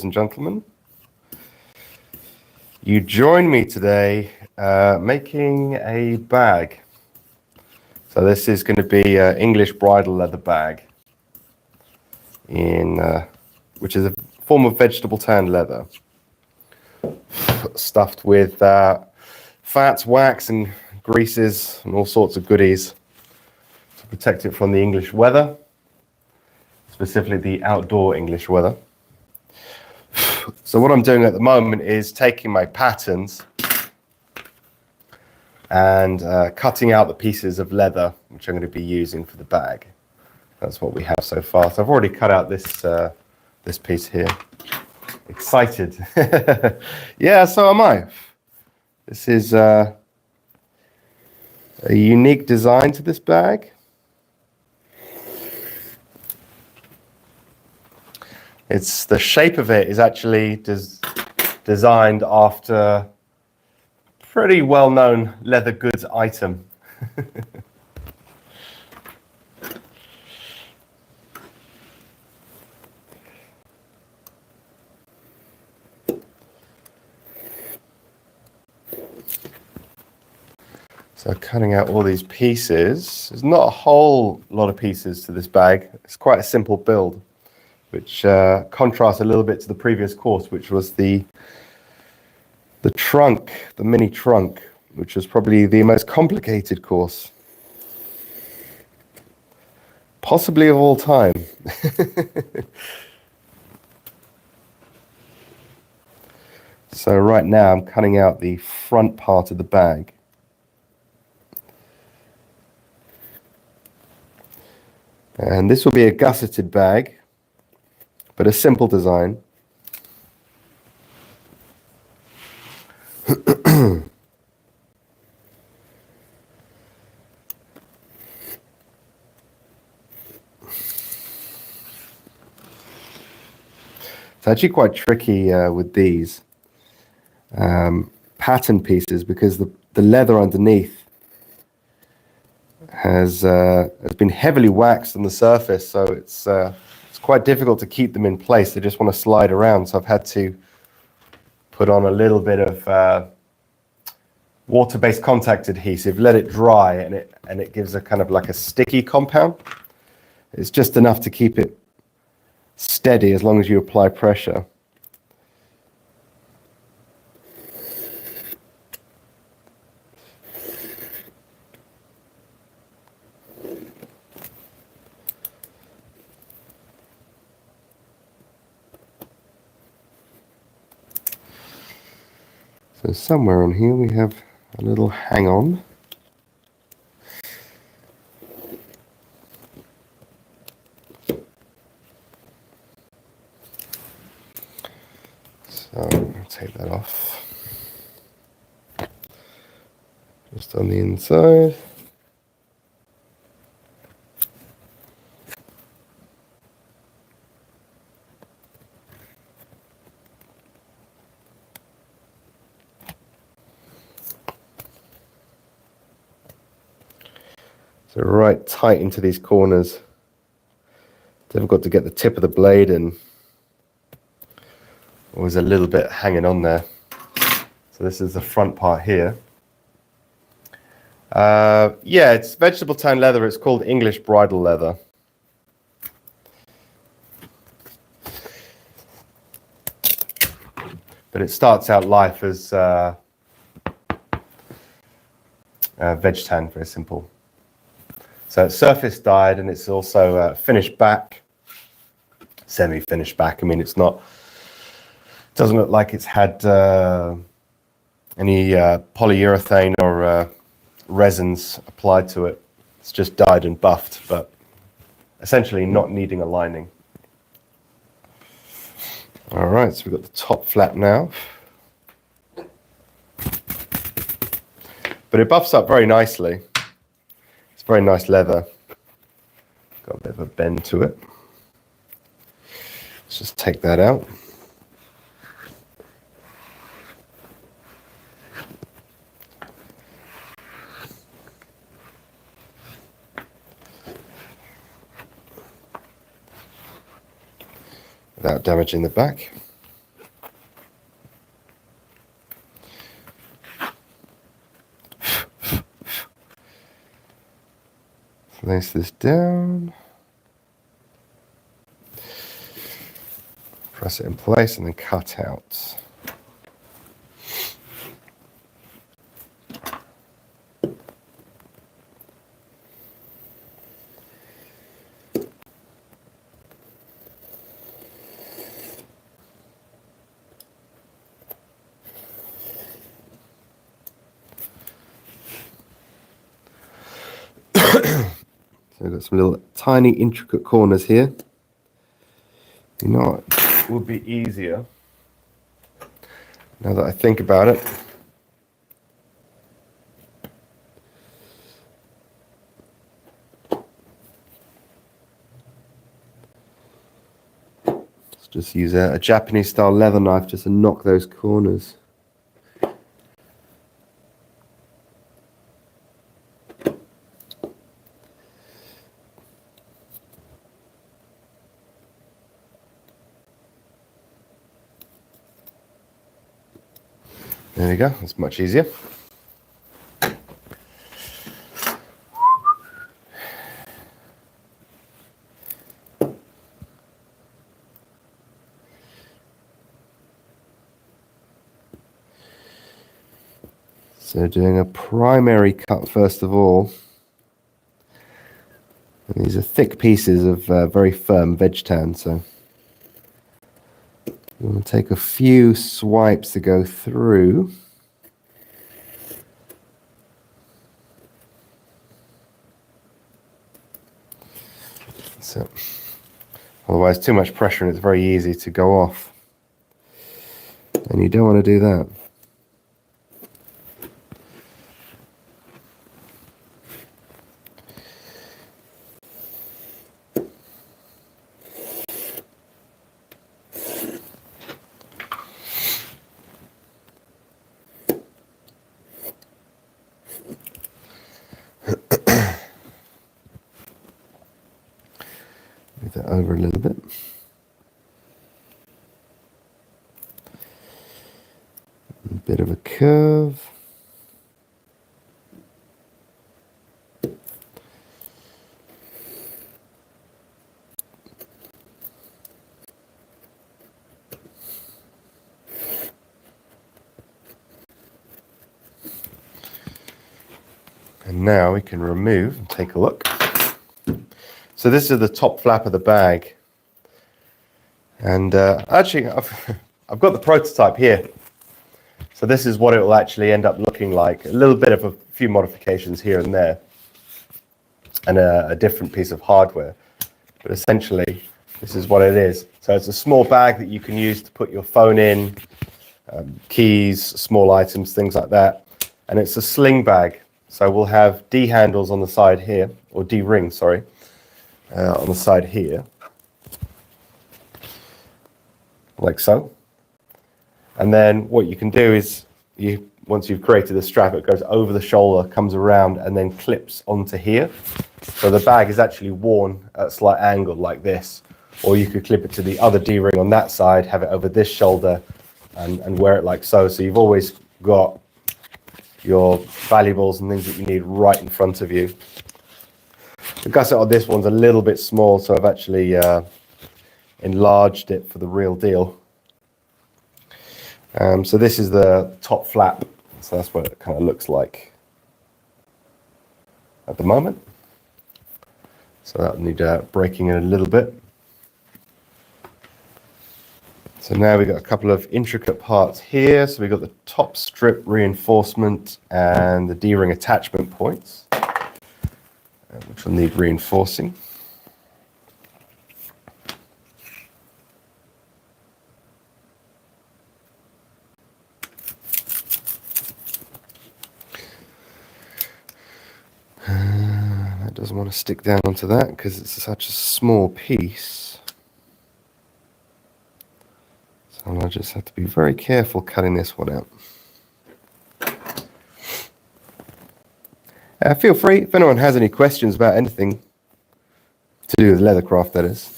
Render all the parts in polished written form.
and gentlemen. You join me today making a bag. So this is going to be an English bridle leather bag, which is a form of vegetable tanned leather, stuffed with fats, wax, and greases, and all sorts of goodies to protect it from the English weather, specifically the outdoor English weather. So what I'm doing at the moment is taking my patterns and cutting out the pieces of leather which I'm going to be using for the bag. That's what we have so far. So I've already cut out this piece here. Excited. Yeah, so am I. This is a unique design to this bag. The shape of it is actually designed after a pretty well-known leather goods item. So cutting out all these pieces. There's not a whole lot of pieces to this bag. It's quite a simple build, which contrasts a little bit to the previous course, which was the trunk, the mini trunk, which was probably the most complicated course, possibly of all time. So right now I'm cutting out the front part of the bag. And this will be a gusseted bag, but a simple design. It's actually quite tricky with these pattern pieces because the leather underneath has been heavily waxed on the surface, so it's quite difficult to keep them in place. They just want to slide around, so I've had to put on a little bit of water-based contact adhesive, let it dry, and it gives a kind of like a sticky compound. It's just enough to keep it steady as long as you apply pressure. So somewhere on here we have a little hang-on. So I'll take that off. Just on the inside. So right tight into these corners. Difficult to get the tip of the blade in. Always a little bit hanging on there. So this is the front part here. Yeah, it's vegetable tan leather. It's called English bridle leather. But it starts out life as veg tan, very simple. So it's surface dyed, and it's also finished back, semi-finished back. I mean, it doesn't look like it's had any polyurethane or resins applied to it. It's just dyed and buffed, but essentially not needing a lining. All right, so we've got the top flap now. But it buffs up very nicely. It's very nice leather. Got a bit of a bend to it. Let's just take that out. Without damaging the back. Place this down. Press it in place and then cut out. So we've got some little tiny intricate corners here. You know what would be easier, now that I think about it, let's just use a Japanese style leather knife just to knock those corners. There we go, that's much easier. So doing a primary cut first of all. And these are thick pieces of very firm veg tan, so you want to take a few swipes to go through. So, otherwise too much pressure and it's very easy to go off. And you don't want to do that. Move that over a little bit. A bit of a curve. And now we can remove and take a look. So this is the top flap of the bag. And actually, I've got the prototype here. So this is what it will actually end up looking like. A little bit of a few modifications here and there. And a different piece of hardware. But essentially, this is what it is. So it's a small bag that you can use to put your phone in, keys, small items, things like that. And it's a sling bag. So we'll have D handles on the side here, or D rings, sorry, on the side here, like so. And then what you can do is, once you've created the strap, it goes over the shoulder, comes around, and then clips onto here. So the bag is actually worn at a slight angle like this. Or you could clip it to the other D ring on that side, have it over this shoulder, and wear it like so. So you've always got your valuables and things that you need right in front of you. The gusset on this one's a little bit small, so I've actually enlarged it for the real deal. So this is the top flap, so that's what it kind of looks like at the moment. So that'll need breaking in a little bit. So now we've got a couple of intricate parts here. So we've got the top strip reinforcement and the D-ring attachment points, which will need reinforcing. That doesn't want to stick down onto that because it's such a small piece. So I just have to be very careful cutting this one out. Feel free, if anyone has any questions about anything to do with Leathercraft, that is,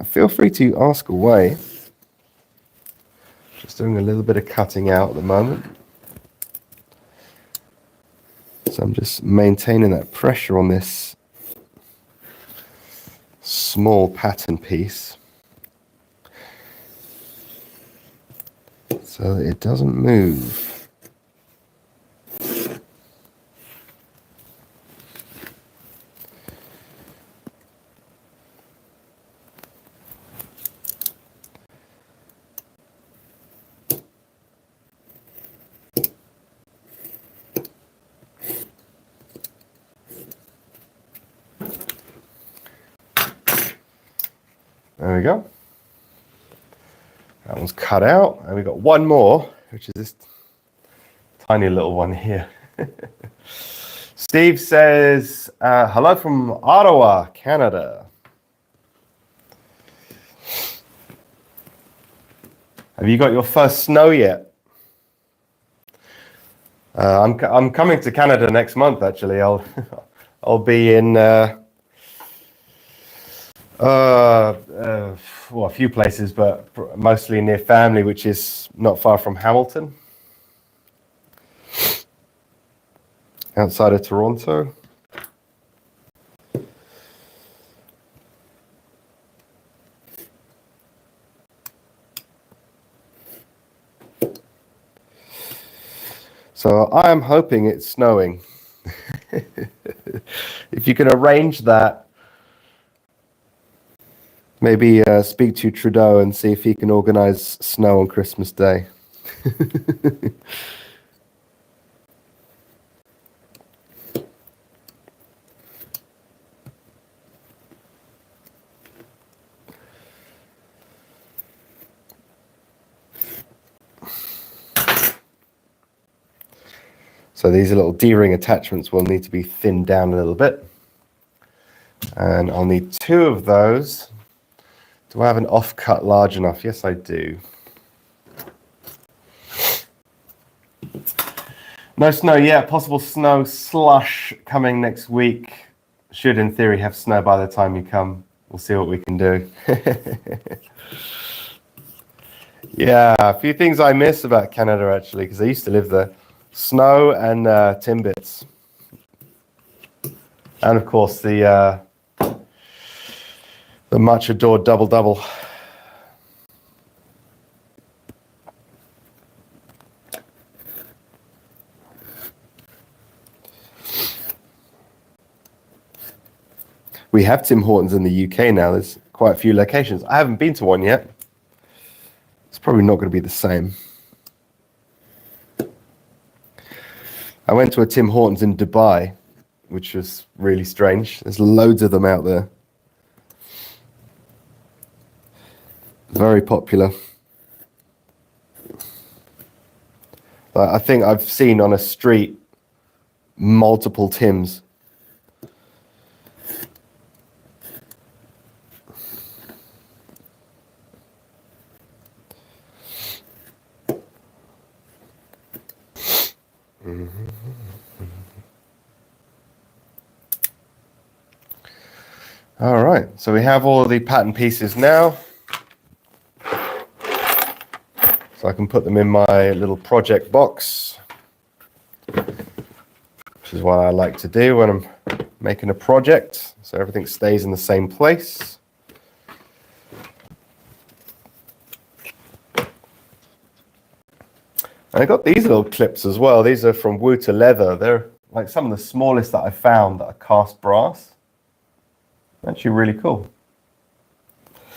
feel free to ask away. Just doing a little bit of cutting out at the moment. So I'm just maintaining that pressure on this small pattern piece so that it doesn't move. There we go. That one's cut out, and we've got one more, which is this tiny little one here. Steve says, hello from Ottawa, Canada. Have you got your first snow yet? I'm coming to Canada next month, actually. I'll be in well, a few places, but mostly near family, which is not far from Hamilton, outside of Toronto. So I am hoping it's snowing. If you can arrange that, maybe speak to Trudeau and see if he can organize snow on Christmas Day. So these little D-ring attachments will need to be thinned down a little bit. And I'll need 2 of those. Do I have an offcut large enough? Yes, I do. No snow yet. Possible snow slush coming next week. Should, in theory, have snow by the time you come. We'll see what we can do. Yeah, a few things I miss about Canada, actually, because I used to live there. Snow and Timbits. And, of course, the much adored double-double. We have Tim Hortons in the UK now. There's quite a few locations. I haven't been to one yet. It's probably not going to be the same. I went to a Tim Hortons in Dubai, which was really strange. There's loads of them out there. Very popular. I think I've seen on a street multiple Tims. All right, so we have all of the pattern pieces now. So I can put them in my little project box, which is what I like to do when I'm making a project, so everything stays in the same place. And I got these little clips as well. These are from Wooter Leather. They're like some of the smallest that I found that are cast brass. Actually really cool.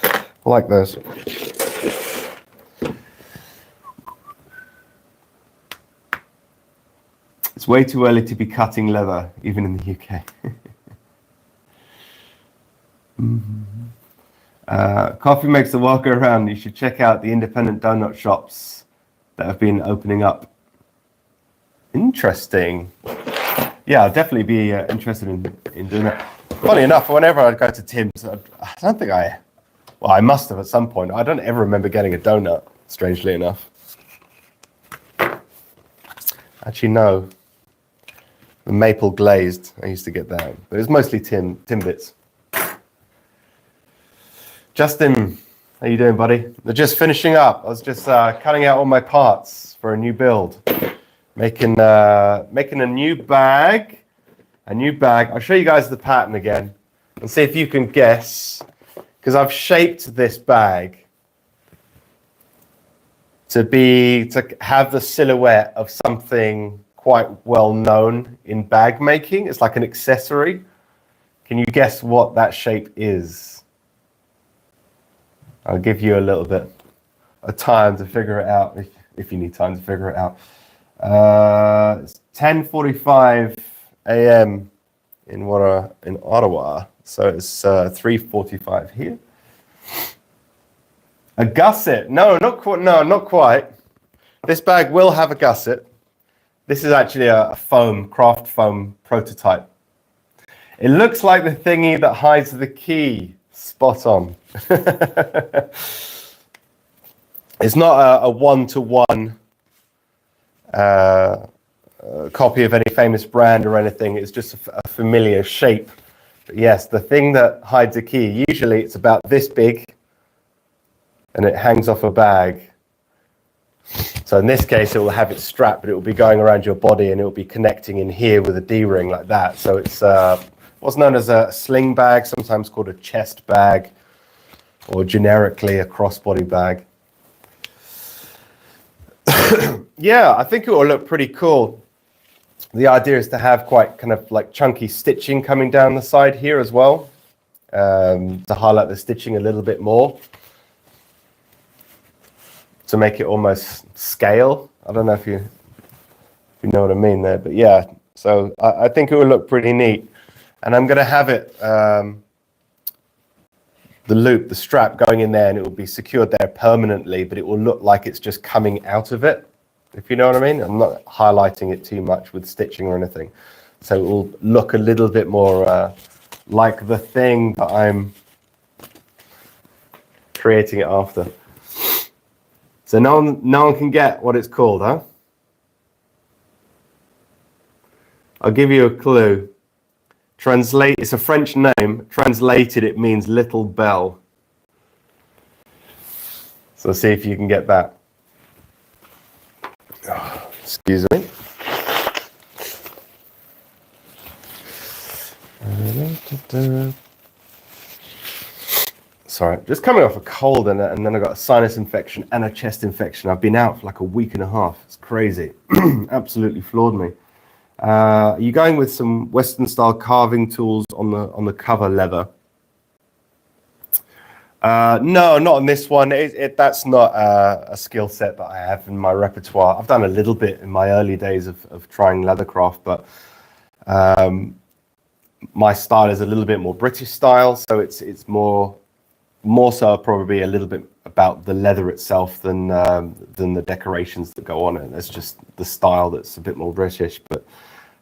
I like those. It's way too early to be cutting leather, even in the UK. Coffee makes the world go round. You should check out the independent donut shops that have been opening up. Interesting. Yeah, I'll definitely be interested in doing that. Funny enough, whenever I go to Tim's, I don't think well, I must have at some point. I don't ever remember getting a donut, strangely enough. Actually, no. The maple glazed, I used to get that. But it was mostly Timbits. Justin, how you doing, buddy? They're just finishing up. I was just cutting out all my parts for a new build. Making a new bag. I'll show you guys the pattern again and see if you can guess, because I've shaped this bag to have the silhouette of something quite well known in bag making. It's like an accessory. Can you guess what that shape is? I'll give you a little bit of time to figure it out if you need time to figure it out. It's 10:45 a.m. in Ottawa, so it's 3:45 here. A gusset? No, not quite. No, not quite. This bag will have a gusset. This is actually a craft foam prototype. It looks like the thingy that hides the key. Spot on. It's not a one-to-one copy of any famous brand or anything. It's just a familiar shape. But yes, the thing that hides a key, usually it's about this big and it hangs off a bag. So in this case, it will have it strapped, but it will be going around your body and it will be connecting in here with a D-ring like that. So it's what's known as a sling bag, sometimes called a chest bag, or generically a crossbody bag. Yeah, I think it will look pretty cool. The idea is to have quite kind of like chunky stitching coming down the side here as well, to highlight the stitching a little bit more, to make it almost scale. I don't know if you know what I mean there, but yeah, so I think it will look pretty neat. And I'm going to have it, the strap going in there, and it will be secured there permanently, but it will look like it's just coming out of it, if you know what I mean. I'm not highlighting it too much with stitching or anything. So it will look a little bit more like the thing that I'm creating it after. So no one can get what it's called, huh? I'll give you a clue. It's a French name. Translated, it means little bell. So see if you can get that. Oh, excuse me. Sorry, just coming off a cold and then I got a sinus infection and a chest infection. I've been out for like a week and a half. It's crazy. Absolutely floored me. Are you going with some Western style carving tools on the cover leather? No, not on this one. That's not a skill set that I have in my repertoire. I've done a little bit in my early days of trying leathercraft, but my style is a little bit more British style, so it's more so probably a little bit about the leather itself than the decorations that go on it. That's just the style that's a bit more British. But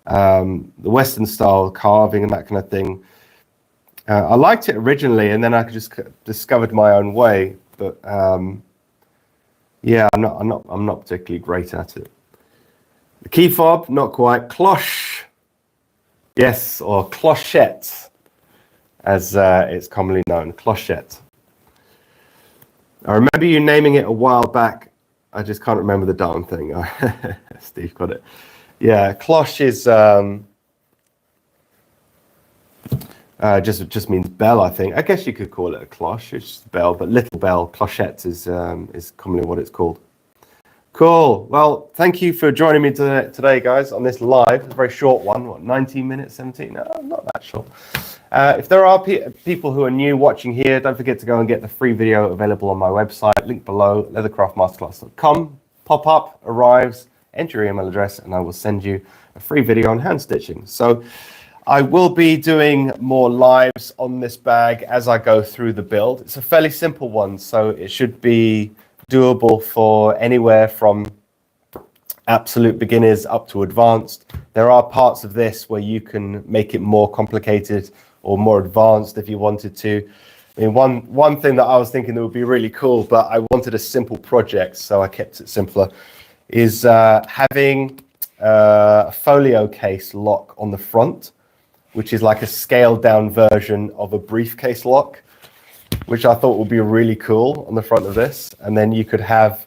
the Western style carving and that kind of thing, I liked it originally, and then I just discovered my own way. But yeah, I'm not particularly great at it. The key fob, not quite. Cloche, yes, or clochette, as it's commonly known. Clochette. I remember you naming it a while back. I just can't remember the darn thing. Steve got it. Yeah, cloche is just means bell, I think. I guess you could call it a cloche. It's just a bell, but little bell. Clochette is commonly what it's called. Cool. Well, thank you for joining me today, guys, on this live. It's a very short one. What, 19 minutes, 17? No, not that short. If there are people who are new watching here, don't forget to go and get the free video available on my website, link below, leathercraftmasterclass.com. Pop up, arrives, enter your email address, and I will send you a free video on hand stitching. So I will be doing more lives on this bag as I go through the build. It's a fairly simple one, so it should be doable for anywhere from absolute beginners up to advanced. There are parts of this where you can make it more complicated or more advanced if you wanted to. I mean, one thing that I was thinking that would be really cool, but I wanted a simple project, so I kept it simpler, is having a folio case lock on the front, which is like a scaled down version of a briefcase lock, which I thought would be really cool on the front of this. And then you could have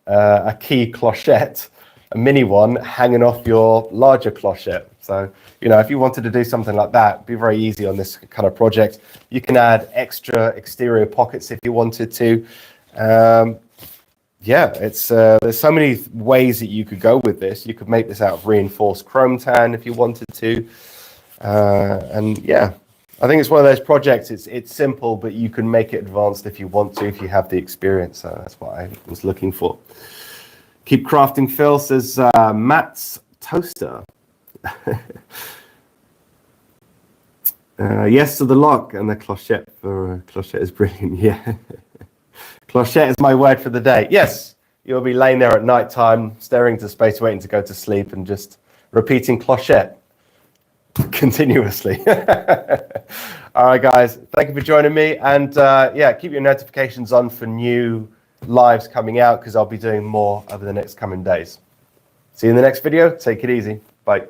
a key clochette a mini one hanging off your larger clochette. So, you know, if you wanted to do something like that, it'd be very easy on this kind of project. You can add extra exterior pockets if you wanted to. Yeah, it's there's so many ways that you could go with this. You could make this out of reinforced chrome tan if you wanted to. And yeah, I think it's one of those projects. It's simple, but you can make it advanced if you want to, if you have the experience. So that's what I was looking for. Keep crafting, Phil, says Matt's Toaster. Yes to the lock, and the clochette for clochette is brilliant. Yeah. Clochette is my word for the day. Yes, you'll be laying there at night time, staring into space, waiting to go to sleep, and just repeating clochette continuously. All right, guys, thank you for joining me. And yeah, keep your notifications on for new lives coming out, because I'll be doing more over the next coming days. See you in the next video. Take it easy. Bye.